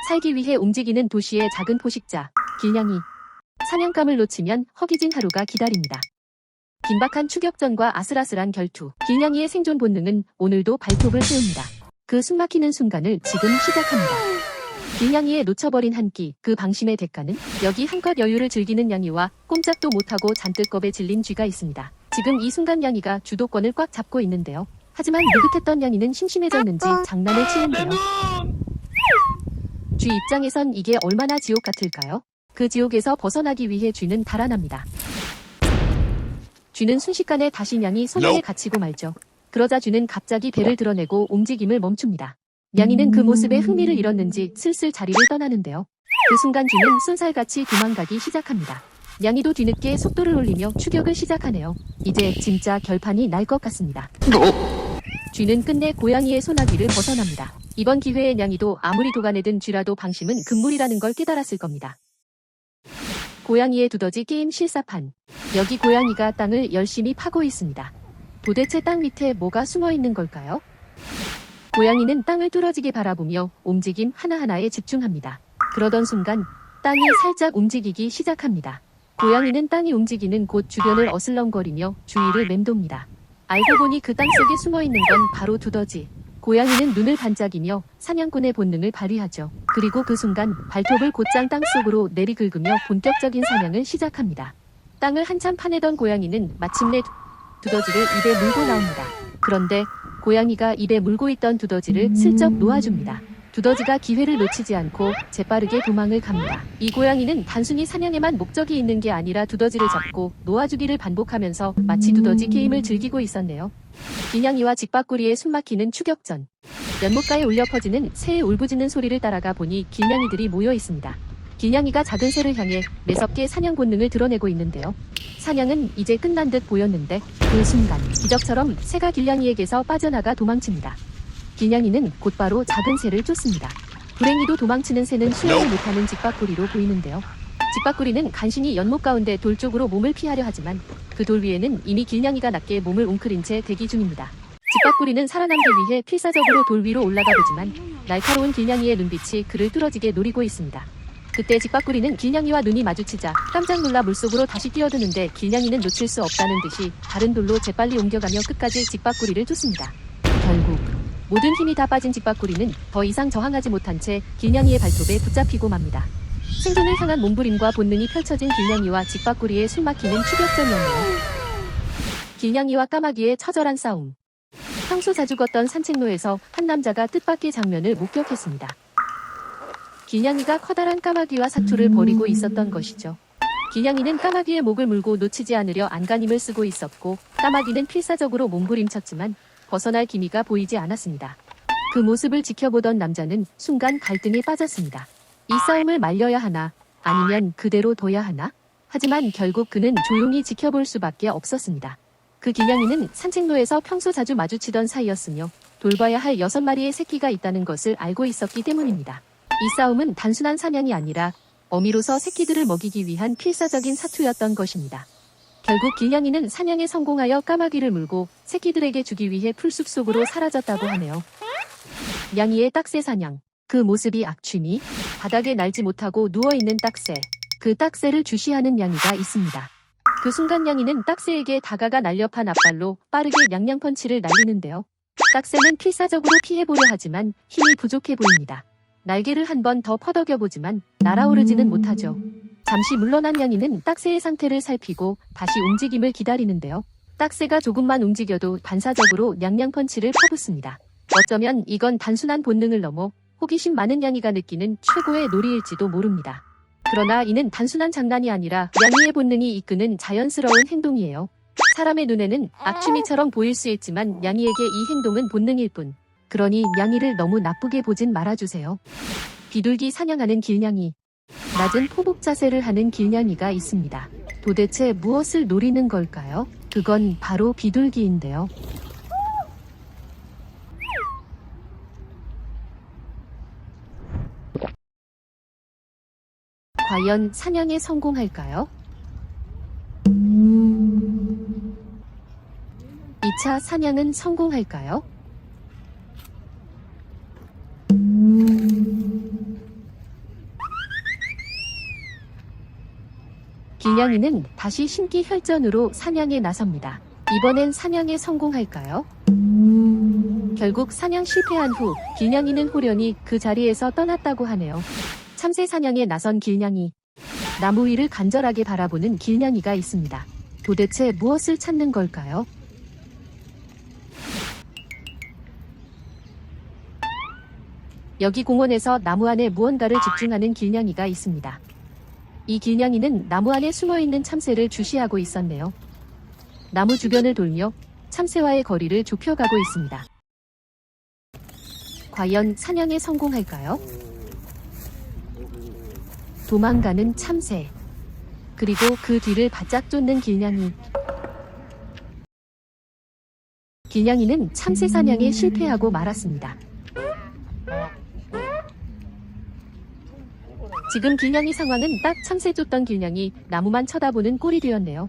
살기 위해 움직이는 도시의 작은 포식자, 길냥이. 사냥감을 놓치면 허기진 하루가 기다립니다. 긴박한 추격전과 아슬아슬한 결투, 길냥이의 생존 본능은 오늘도 발톱을 세웁니다. 그 숨막히는 순간을 지금 시작합니다. 길냥이의 놓쳐버린 한 끼, 그 방심의 대가는 여기 한껏 여유를 즐기는 냥이와 꼼짝도 못하고 잔뜩 겁에 질린 쥐가 있습니다. 지금 이 순간 냥이가 주도권을 꽉 잡고 있는데요. 하지만 느긋했던 냥이는 심심해졌는지 장난을 치는데요. 쥐 입장에선 이게 얼마나 지옥 같을까요? 그 지옥에서 벗어나기 위해 쥐는 달아납니다. 쥐는 순식간에 다시 냥이 손안에 갇히고 말죠. 그러자 쥐는 갑자기 배를 드러내고 움직임을 멈춥니다. 냥이는 그 모습에 흥미를 잃었는지 슬슬 자리를 떠나는데요. 그 순간 쥐는 쏜살같이 도망가기 시작합니다. 냥이도 뒤늦게 속도를 올리며 추격을 시작하네요. 이제 진짜 결판이 날 것 같습니다. 쥐는 끝내 고양이의 소나기를 벗어납니다. 이번 기회에 냥이도 아무리 도가내든 쥐라도 방심은 금물이라는 걸 깨달았을 겁니다. 고양이의 두더지 게임 실사판. 여기 고양이가 땅을 열심히 파고 있습니다. 도대체 땅 밑에 뭐가 숨어 있는 걸까요? 고양이는 땅을 뚫어지게 바라보며 움직임 하나하나에 집중합니다. 그러던 순간 땅이 살짝 움직이기 시작합니다. 고양이는 땅이 움직이는 곳 주변을 어슬렁거리며 주위를 맴돕니다. 알고 보니 그 땅 속에 숨어 있는 건 바로 두더지. 고양이는 눈을 반짝이며 사냥꾼의 본능을 발휘하죠. 그리고 그 순간 발톱을 곧장 땅 속으로 내리긁으며 본격적인 사냥을 시작합니다. 땅을 한참 파내던 고양이는 마침내 두더지를 입에 물고 나옵니다. 그런데 고양이가 입에 물고 있던 두더지를 슬쩍 놓아줍니다. 두더지가 기회를 놓치지 않고 재빠르게 도망을 갑니다. 이 고양이는 단순히 사냥에만 목적이 있는 게 아니라 두더지를 잡고 놓아주기를 반복하면서 마치 두더지 게임을 즐기고 있었네요. 길냥이와 직박구리의 숨막히는 추격전. 연못가에 울려 퍼지는 새의 울부짖는 소리를 따라가 보니 길냥이들이 모여 있습니다. 길냥이가 작은 새를 향해 매섭게 사냥 본능을 드러내고 있는데요. 사냥은 이제 끝난 듯 보였는데 그 순간 기적처럼 새가 길냥이에게서 빠져나가 도망칩니다. 길냥이는 곧바로 작은 새를 쫓습니다. 불행히도 도망치는 새는 수영을 못하는 직박구리로 보이는데요. 직박구리는 간신히 연못 가운데 돌 쪽으로 몸을 피하려 하지만 그 돌 위에는 이미 길냥이가 낮게 몸을 웅크린 채 대기 중입니다. 직박구리는 살아남기 위해 필사적으로 돌 위로 올라가 보지만 날카로운 길냥이의 눈빛이 그를 뚫어지게 노리고 있습니다. 그때 직박구리는 길냥이와 눈이 마주치자 깜짝 놀라 물속으로 다시 뛰어드는데 길냥이는 놓칠 수 없다는 듯이 다른 돌로 재빨리 옮겨가며 끝까지 직박구리를 쫓습니다. 결국 모든 힘이 다 빠진 직박구리는 더 이상 저항하지 못한 채 길냥이의 발톱에 붙잡히고 맙니다. 생존을 향한 몸부림과 본능이 펼쳐진 길냥이와 직박구리의 숨막히는 추격전이었네요. 길냥이와 까마귀의 처절한 싸움. 평소 자주 걷던 산책로에서 한 남자가 뜻밖의 장면을 목격했습니다. 길냥이가 커다란 까마귀와 사투를 벌이고 있었던 것이죠. 길냥이는 까마귀의 목을 물고 놓치지 않으려 안간힘을 쓰고 있었고 까마귀는 필사적으로 몸부림쳤지만 벗어날 기미가 보이지 않았습니다. 그 모습을 지켜보던 남자는 순간 갈등에 빠졌습니다. 이 싸움을 말려야 하나 아니면 그대로 둬야 하나? 하지만 결국 그는 조용히 지켜볼 수밖에 없었습니다. 그 길냥이는 산책로에서 평소 자주 마주치던 사이였으며 돌봐야 할 6마리의 새끼가 있다는 것을 알고 있었기 때문입니다. 이 싸움은 단순한 사냥이 아니라 어미로서 새끼들을 먹이기 위한 필사적인 사투였던 것입니다. 결국 길냥이는 사냥에 성공하여 까마귀를 물고 새끼들에게 주기 위해 풀숲 속으로 사라졌다고 하네요. 냥이의 딱새 사냥. 그 모습이 악취미? 바닥에 날지 못하고 누워있는 딱새. 그 딱새를 주시하는 냥이가 있습니다. 그 순간 냥이는 딱새에게 다가가 날렵한 앞발로 빠르게 냥냥 펀치를 날리는데요. 딱새는 필사적으로 피해보려 하지만 힘이 부족해 보입니다. 날개를 한 번 더 퍼덕여보지만 날아오르지는 못하죠. 잠시 물러난 냥이는 딱새의 상태를 살피고 다시 움직임을 기다리는데요. 딱새가 조금만 움직여도 반사적으로 냥냥 펀치를 퍼붓습니다. 어쩌면 이건 단순한 본능을 넘어 호기심 많은 냥이가 느끼는 최고의 놀이일지도 모릅니다. 그러나 이는 단순한 장난이 아니라 냥이의 본능이 이끄는 자연스러운 행동이에요. 사람의 눈에는 악취미처럼 보일 수 있지만 냥이에게 이 행동은 본능일 뿐. 그러니 냥이를 너무 나쁘게 보진 말아주세요. 비둘기 사냥하는 길냥이. 낮은 포복 자세를 하는 길냥이가 있습니다. 도대체 무엇을 노리는 걸까요? 그건 바로 비둘기인데요. 과연 사냥에 성공할까요? 2차 사냥은 성공할까요? 길냥이는 다시 신기 혈전으로 사냥에 나섭니다. 이번엔 사냥에 성공할까요? 결국 사냥 실패한 후 길냥이는 호련히 그 자리에서 떠났다고 하네요. 참새 사냥에 나선 길냥이. 나무 위를 간절하게 바라보는 길냥이가 있습니다. 도대체 무엇을 찾는 걸까요? 여기 공원에서 나무 안에 무언가를 집중하는 길냥이가 있습니다. 이 길냥이는 나무 안에 숨어있는 참새를 주시하고 있었네요. 나무 주변을 돌며 참새와의 거리를 좁혀가고 있습니다. 과연 사냥에 성공할까요? 도망가는 참새. 그리고 그 뒤를 바짝 쫓는 길냥이. 길냥이는 참새 사냥에 실패하고 말았습니다. 지금 길냥이 상황은 딱 참새 쫓던 길냥이 나무만 쳐다보는 꼴이 되었네요.